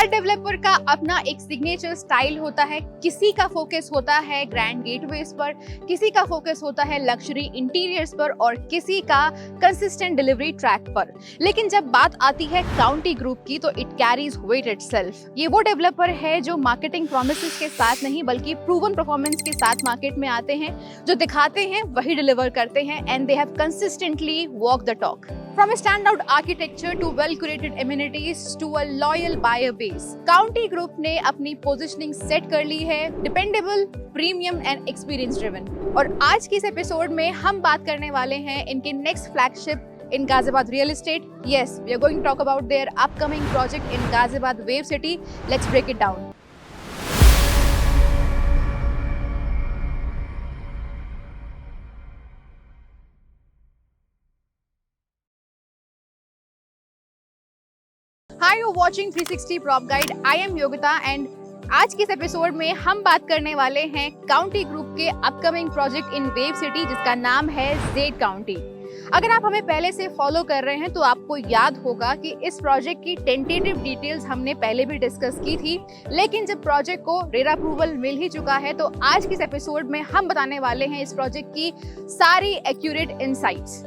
हर developer का अपना एक सिग्नेचर स्टाइल होता है। किसी का फोकस होता है ग्रैंड गेटवेज पर, किसी का फोकस होता है लग्जरी इंटीरियर्स पर और किसी का कंसिस्टेंट डिलीवरी ट्रैक पर। लेकिन जब बात आती है काउंटी ग्रुप की तो इट कैरीज वेट इटसेल्फ। ये वो डेवलपर है जो मार्केटिंग प्रॉमिसेस के साथ नहीं बल्कि प्रूवन परफॉर्मेंस के साथ मार्केट में आते हैं, जो दिखाते हैं वही डिलीवर करते हैं and they have consistently walk the talk. From a standout architecture to well-curated amenities to a loyal buyer base, County Group ने अपनी पोजीशनिंग सेट कर ली है, dependable, premium and experience driven. और आज की इस एपिसोड में हम बात करने वाले हैं इनके next flagship in Ghaziabad real estate. Yes, we are going to talk about their upcoming project in Ghaziabad Wave City. Let's break it down. Hi, you're watching 360 Prop Guide. I am Yogita and आज के इस episode में हम बात करने वाले हैं county group के upcoming project in wave city जिसका नाम है जेड काउंटी। अगर आप हमें पहले से फॉलो कर रहे हैं तो आपको याद होगा कि इस प्रोजेक्ट की टेंटेटिव डिटेल्स हमने पहले भी डिस्कस की थी, लेकिन जब प्रोजेक्ट को रेरा अप्रूवल मिल ही चुका है तो आज के इस एपिसोड में हम बताने वाले हैं इस प्रोजेक्ट की सारी एक्यूरेट इनसाइट्स।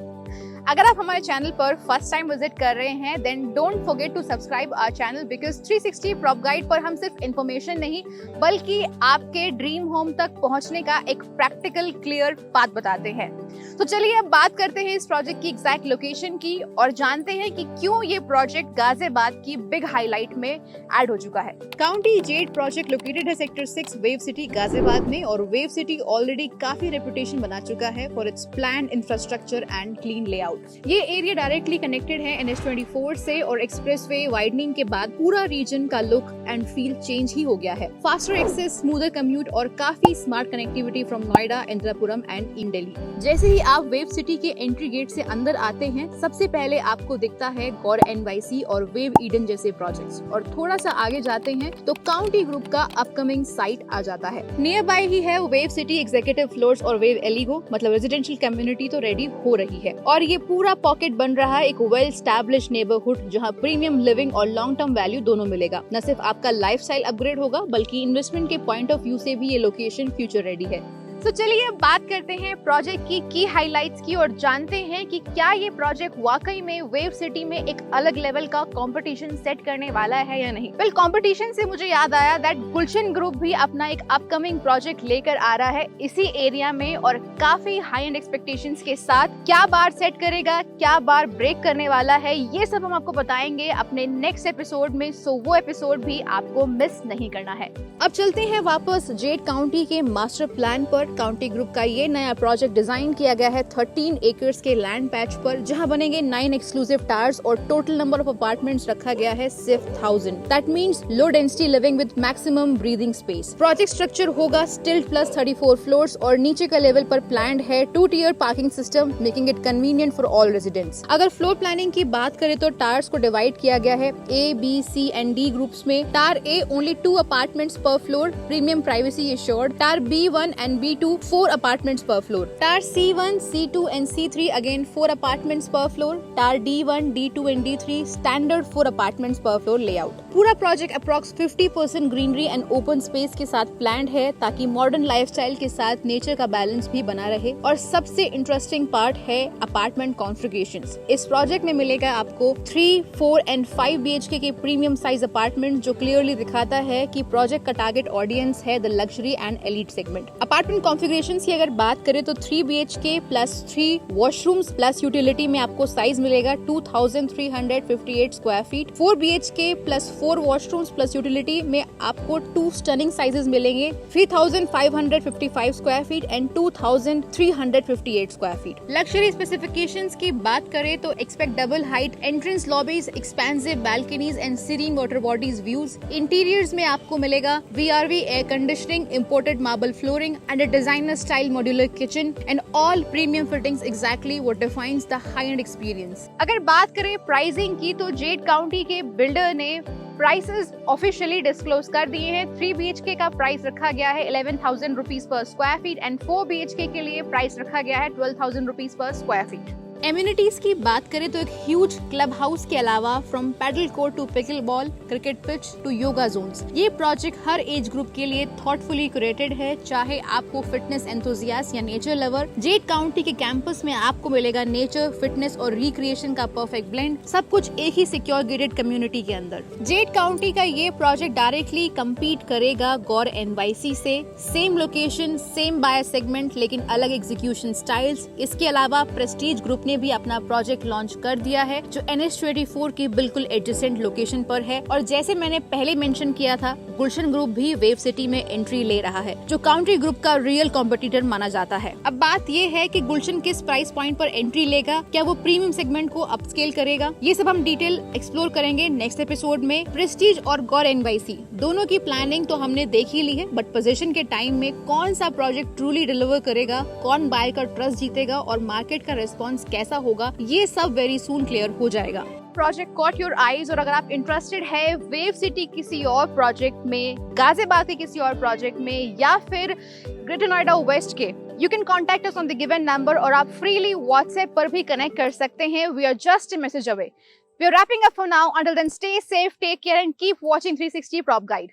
अगर आप हमारे चैनल पर फर्स्ट टाइम विजिट कर रहे हैं then don't forget to subscribe our channel because 360 prop guide पर हम सिर्फ इन्फॉर्मेशन नहीं बल्कि आपके ड्रीम होम तक पहुंचने का एक प्रैक्टिकल क्लियर पाथ बताते हैं। तो चलिए अब बात करते हैं इस प्रोजेक्ट की एग्जैक्ट लोकेशन की और जानते हैं कि क्यों ये प्रोजेक्ट गाजियाबाद की बिग हाईलाइट में ऐड हो चुका है। काउंटी जेड प्रोजेक्ट लोकेटेड है सेक्टर 6 वेव सिटी गाजियाबाद में और वेव सिटी ऑलरेडी काफी रेपुटेशन बना चुका है for its planned infrastructure and clean layout. ये एरिया डायरेक्टली कनेक्टेड है NH24 से और एक्सप्रेसवे वाइडनिंग के बाद पूरा रीजन का लुक एंड फील चेंज ही हो गया है। फास्टर एक्सेस, स्मूदर कम्यूट और काफी smart connectivity from Noida, Indirapuram and in Delhi. जैसे ही आप वेव सिटी के एंट्री गेट से अंदर आते हैं सबसे पहले आपको दिखता है गौर NYC और वेव ईडन जैसे प्रोजेक्ट्स और थोड़ा सा आगे जाते हैं तो काउंटी ग्रुप का अपकमिंग साइट आ जाता है। नियर बाय ही है वेव सिटी एग्जीक्यूटिव फ्लोर्स और वेव एलिगो, मतलब रेजिडेंशियल कम्युनिटी तो रेडी हो रही है और ये पूरा पॉकेट बन रहा है एक वेल एस्टैब्लिश्ड नेबरहुड जहां प्रीमियम लिविंग और लॉन्ग टर्म वैल्यू दोनों मिलेगा। न सिर्फ आपका लाइफस्टाइल अपग्रेड होगा बल्कि इन्वेस्टमेंट के पॉइंट ऑफ व्यू से भी ये लोकेशन फ्यूचर रेडी है। तो चलिए अब बात करते हैं प्रोजेक्ट की हाइलाइट्स की और जानते हैं कि क्या ये प्रोजेक्ट वाकई में वेव सिटी में एक अलग लेवल का कंपटीशन सेट करने वाला है या नहीं। वेल, कंपटीशन से मुझे याद आया दैट गुलशन ग्रुप भी अपना एक अपकमिंग प्रोजेक्ट लेकर आ रहा है इसी एरिया में और काफी हाई एंड एक्सपेक्टेशंस के साथ। क्या बार सेट करेगा, क्या बार ब्रेक करने वाला है, ये सब हम आपको बताएंगे अपने नेक्स्ट एपिसोड में, सो वो एपिसोड भी आपको मिस नहीं करना है। अब चलते हैं वापस जेड काउंटी के मास्टर प्लान पर। काउंटी ग्रुप का ये नया प्रोजेक्ट डिजाइन किया गया है 13 एकर्स के लैंड पैच पर जहां बनेंगे 9 एक्सक्लूसिव टावर्स और टोटल नंबर ऑफ अपार्टमेंट्स रखा गया है सिर्फ 1000। That means low density living with maximum breathing space. Project structure होगा स्टिल्ट प्लस 34 फ्लोर्स और नीचे का लेवल पर प्लान्ड है 2-tier parking system making it convenient for all residents. अगर फ्लोर प्लानिंग की बात करें तो टावर्स को डिवाइड किया गया है A, B, C and D groups में। टावर A ओनली 2 अपार्टमेंट्स पर floor, premium privacy assured. Tower B1 and B2 4 apartments per floor. Tower C1, C2 and C3 again 4 apartments per floor. Tower D1, D2 and D3 standard 4 apartments per floor layout. पूरा project approx 50% greenery and open space के साथ planned है ताकि modern lifestyle के साथ nature का balance भी बना रहे। और सबसे इंटरेस्टिंग पार्ट है अपार्टमेंट कॉन्फ़िगरेशंस। इस प्रोजेक्ट में मिलेगा आपको 3, 4 and 5 BHK के प्रीमियम साइज अपार्टमेंट जो क्लियरली दिखाता है कि प्रोजेक्ट का टारगेट ऑडियंस है the luxury and elite segment. Apartment configurations की अगर बात करें तो 3 BHK plus 3 washrooms plus utility में आपको साइज मिलेगा 2358 square feet. 4 BHK plus 4 washrooms plus utility में आपको 2 स्टनिंग साइजेस मिलेंगे 3555 square feet and 2358 square feet. Luxury specifications की बात करें तो expect double height entrance lobbies, expensive balconies and serine water bodies views. Interiors में आपको मिलेगा VRV air conditioning, imported marble flooring and a designer style modular kitchen and all premium fittings exactly what defines the high-end experience। अगर बात करें pricing की तो Z county के builder ने प्राइसेस ऑफिशियली डिस्क्लोज कर दिए हैं। 3 BHK का प्राइस रखा गया है 11,000 rupees per square feet and 4 BHK के लिए प्राइस रखा गया है 12,000 rupees per square feet. Amenities की बात करें तो एक ह्यूज क्लब हाउस के अलावा from paddle court to pickle ball, cricket pitch to yoga zones, ये प्रोजेक्ट हर एज ग्रुप के लिए थॉटफुली क्यूरेटेड है। चाहे आपको फिटनेस एंथुसियास्ट या नेचर लवर, जेड काउंटी के कैंपस में आपको मिलेगा नेचर, फिटनेस और रिक्रिएशन का परफेक्ट ब्लेंड, सब कुछ एक ही सिक्योर गेटेड कम्युनिटी के अंदर। जेड काउंटी का ये प्रोजेक्ट डायरेक्टली कम्पीट करेगा गौर एनवाईसी से। Same location, same buyer segment, लेकिन अलग एग्जीक्यूशन स्टाइल्स। इसके अलावा प्रेस्टीज ग्रुप ने भी अपना प्रोजेक्ट लॉन्च कर दिया है जो NH24 की बिल्कुल एडजेसेंट लोकेशन पर है। और जैसे मैंने पहले मेंशन किया था, गुलशन ग्रुप भी वेव सिटी में एंट्री ले रहा है जो काउंटी ग्रुप का रियल कॉम्पिटिटर माना जाता है। अब बात ये है कि गुलशन किस प्राइस पॉइंट पर एंट्री लेगा, क्या वो प्रीमियम सेगमेंट को अपस्केल करेगा, ये सब हम डिटेल एक्सप्लोर करेंगे नेक्स्ट एपिसोड में। प्रेस्टीज और गौर एनवाईसी दोनों की प्लानिंग तो हमने देख ही ली है, बट पोजीशन के टाइम में कौन सा प्रोजेक्ट ट्रूली डिलीवर करेगा, कौन बायर का ट्रस्ट जीतेगा और मार्केट का रिस्पॉन्स कैसा होगा, ये सब वेरी सून क्लियर हो जाएगा। प्रोजेक्ट कॉट योर आईज, और अगर आप इंटरेस्टेड है वेव सिटी किसी और प्रोजेक्ट में, गाजियाबाद के किसी और प्रोजेक्ट में, या फिर ग्रेटर नोएडा वेस्ट के, you can contact us on the given number, और आप फ्रीली व्हाट्सएप पर भी कनेक्ट कर सकते हैं। We are just a message away. We are wrapping up for now. Until then, stay safe, take care, and keep watching 360 Prop Guide.